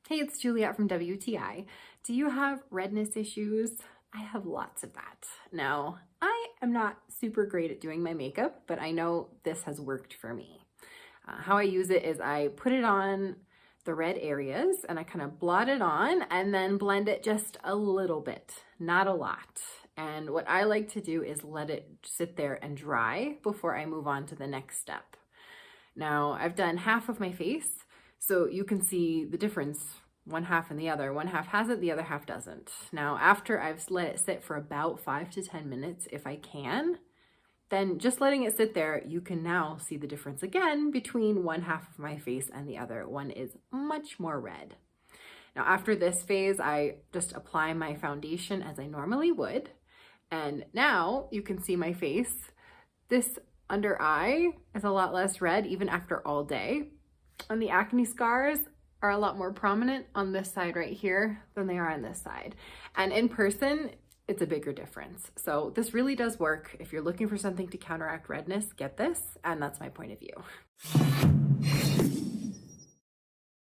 Hey, it's Juliet from WTI. Do you have redness issues? I have lots of that. Now, I am not super great at doing my makeup, but I know this has worked for me. How I use it is I put it on the red areas and I kind of blot it on and then blend it just a little bit, not a lot. And what I like to do is let it sit there and dry before I move on to the next step. Now, I've done half of my face, so you can see the difference, one half and the other. One half has it, the other half doesn't. Now, after I've let it sit for about 5 to 10 minutes, if I can, then just letting it sit there, you can now see the difference again between one half of my face and the other. One is much more red. Now, after this phase, I just apply my foundation as I normally would. And now you can see my face. This under eye is a lot less red even after all day. And the acne scars are a lot more prominent on this side right here than they are on this side. And in person, it's a bigger difference. So this really does work. If you're looking for something to counteract redness, get this. And that's my point of view.